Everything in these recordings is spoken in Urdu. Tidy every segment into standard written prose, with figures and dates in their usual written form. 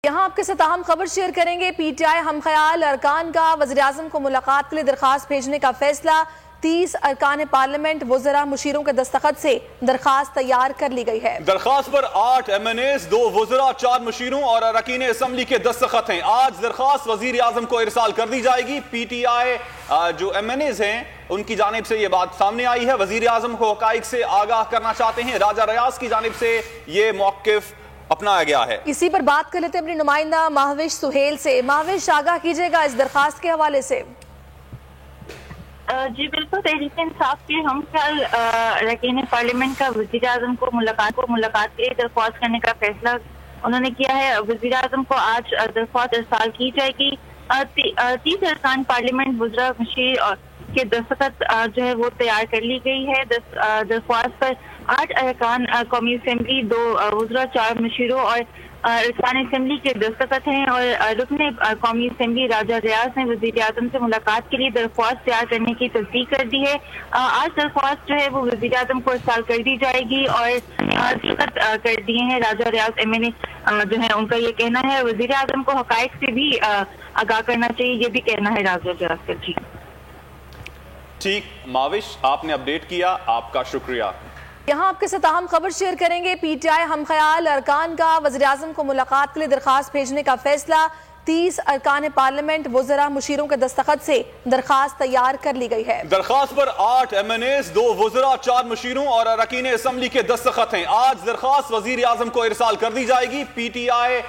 یہاں آپ کے ساتھ اہم خبر شیئر کریں گے۔ پی ٹی آئی ہم خیال ارکان کا وزیراعظم کو ملاقات کے لیے درخواست بھیجنے کا فیصلہ۔ 30 ارکان پارلیمنٹ وزراء مشیروں کے دستخط سے درخواست تیار کر لی گئی ہے۔ درخواست پر 8 ایم این ایز، 2 وزراء، 4 مشیروں اور اراکین اسمبلی کے دستخط ہیں۔ آج درخواست وزیر اعظم کو ارسال کر دی جائے گی۔ پی ٹی آئی جو ایم این ایز ہیں ان کی جانب سے یہ بات سامنے آئی ہے، وزیر اعظم کو حقائق سے آگاہ کرنا چاہتے ہیں۔ راجہ ریاض کی جانب سے یہ موقف اپنایا گیا ہے۔ اسی پر بات کر لیتے ہیں اپنی نمائندہ مہوش سہیل سے۔ مہوش، آگاہ کیجیے گا اس درخواست کے حوالے سے۔ جی بالکل، تحریک انصاف کے ہم خیال رکین پارلیمنٹ کا وزیر اعظم کو ملاقات کے لیے درخواست کرنے کا فیصلہ انہوں نے کیا ہے۔ وزیر اعظم کو آج درخواست ارسال کی جائے گی۔ 30 ارکان پارلیمنٹ وزراء مشیر کے دستخط جو ہے وہ تیار کر لی گئی ہے۔ درخواست پر 8 ارکان قومی اسمبلی، 2 وزراء، 4 مشیروں اور ارکان اسمبلی کے دستخط ہیں، اور رکن قومی اسمبلی راجہ ریاض نے وزیر اعظم سے ملاقات کے لیے درخواست تیار کرنے کی تصدیق کر دی ہے۔ آج درخواست جو ہے وہ وزیر اعظم کو ارسال کر دی جائے گی اور دستخط کر دیے ہیں راجہ ریاض ایم این اے جو ہے ان کا یہ کہنا ہے۔ وزیر اعظم کو حقائق سے بھی آگاہ کرنا چاہیے، یہ بھی کہنا ہے راجہ ریاض کا۔ جی ٹھیک ماوش، آپ نے اپڈیٹ کیا، آپ کا شکریہ۔ یہاں آپ کے ساتھ اہم خبر شیئر کریں گے۔ پی ٹی آئی ہم خیال ارکان کا وزیراعظم کو ملاقات کے لیے درخواست بھیجنے کا فیصلہ۔ 30 ارکان پارلیمنٹ وزراء مشیروں کے دستخط سے درخواست تیار کر لی گئی ہے۔ درخواست پر 8 ایم این ایز، 2 وزراء، 4 مشیروں اور اراکین اسمبلی کے دستخط ہیں۔ آج درخواست وزیر اعظم کو ارسال کر دی جائے گی۔ پی ٹی آئی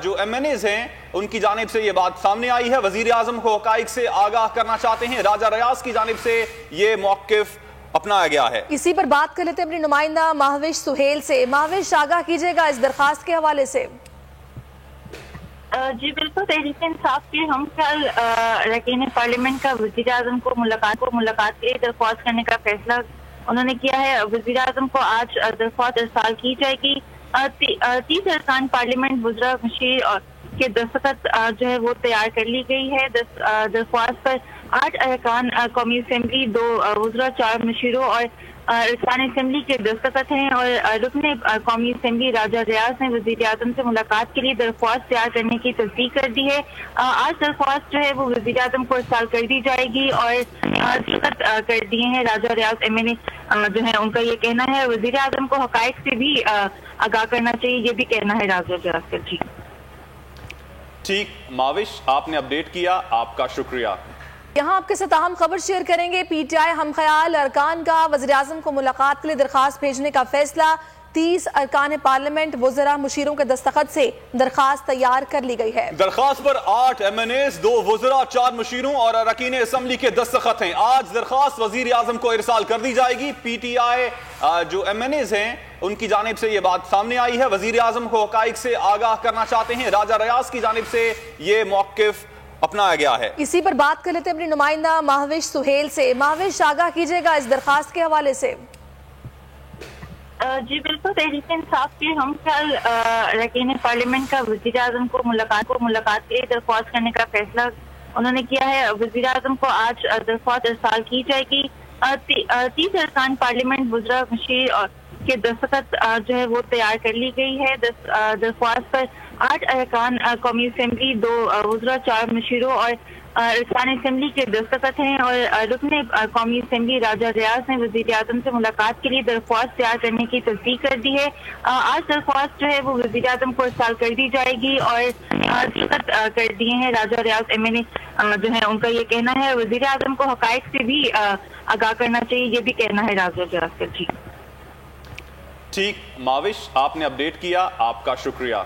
جو ایم این ایز ہیں ان کی جانب سے یہ بات سامنے آئی ہے، وزیر اعظم کو حقائق سے آگاہ کرنا چاہتے ہیں۔ راجہ ریاض کی جانب سے یہ موقف اپنایا گیا ہے۔ اسی پر بات کر لیتے ہیں اپنی نمائندہ مہوش سہیل سے۔ مہوش، آگاہ کیجیے گا اس درخواست کے حوالے سے۔ جی بالکل، تحریک انصاف کے ہم خیال رکین پارلیمنٹ کا وزیر اعظم کو ملاقات کے لیے درخواست کرنے کا فیصلہ انہوں نے کیا ہے۔ وزیر اعظم کو آج درخواست ارسال کی جائے گی۔ 30 ارکان پارلیمنٹ وزراء مشیر کے دستخط جو ہے وہ تیار کر لی گئی ہے۔ درخواست پر 8 ارکان قومی اسمبلی، 2 وزراء، 4 مشیروں اور ارکان اسمبلی کے دستخط ہیں، اور رکن قومی اسمبلی راجہ ریاض نے وزیر اعظم سے ملاقات کے لیے درخواست تیار کرنے کی تصدیق کر دی ہے۔ آج درخواست جو ہے وہ وزیر اعظم کو ارسال کر دی جائے گی اور دستخط کر دیے ہیں راجہ ریاض ایم این اے جو ہے ان کا یہ کہنا ہے۔ وزیر اعظم کو حقائق سے بھی آگاہ کرنا چاہیے، یہ بھی کہنا ہے راجہ ریاض کا۔ جی ٹھیک ماوش، آپ نے اپڈیٹ کیا، آپ کا شکریہ۔ یہاں آپ کے ساتھ اہم خبر شیئر کریں گے۔ پی ٹی آئی ہم خیال ارکان کا وزیراعظم کو ملاقات کے لیے درخواست بھیجنے کا فیصلہ۔ 30 ارکان پارلیمنٹ وزراء مشیروں کے دستخط سے درخواست تیار کر لی گئی ہے۔ درخواست پر 8 ایم این ایز، 2 وزراء، 4 مشیروں اور اراکین اسمبلی کے دستخط ہیں۔ آج درخواست وزیر اعظم کو ارسال کر دی جائے گی۔ پی ٹی آئی جو ایم این ایز ہیں ان کی جانب سے یہ بات سامنے آئی ہے، وزیر اعظم کو حقائق سے آگاہ کرنا چاہتے ہیں۔ راجہ ریاض کی جانب سے یہ موقف اپنایا گیا ہے۔ اسی پر بات کر لیتے ہیں اپنی نمائندہ مہوش سہیل سے۔ مہوش، آگاہ کیجیے گا اس درخواست کے حوالے سے۔ جی بالکل، تحریک انصاف کے ہم خیال رکین پارلیمنٹ کا وزیر اعظم کو ملاقات کے لیے درخواست کرنے کا فیصلہ انہوں نے کیا ہے۔ وزیر اعظم کو آج درخواست ارسال کی جائے گی۔ 30 ارکان پارلیمنٹ وزراء مشیر کے دستخط جو ہے وہ تیار کر لی گئی ہے۔ درخواست پر 8 ارکان قومی اسمبلی، 2 وزراء، 4 مشیروں اور ارکان اسمبلی کے دستخط ہیں، اور رکن قومی اسمبلی راجہ ریاض نے وزیر اعظم سے ملاقات کے لیے درخواست تیار کرنے کی تصدیق کر دی ہے۔ آج درخواست جو ہے وہ وزیر اعظم کو ارسال کر دی جائے گی اور دستخط کر دیے ہیں راجہ ریاض ایم این اے جو ہے ان کا یہ کہنا ہے۔ وزیر اعظم کو حقائق سے بھی آگاہ کرنا چاہیے، یہ بھی کہنا ہے راجہ ریاض کا۔ جی ٹھیک ماوش، آپ نے اپڈیٹ کیا، آپ کا شکریہ۔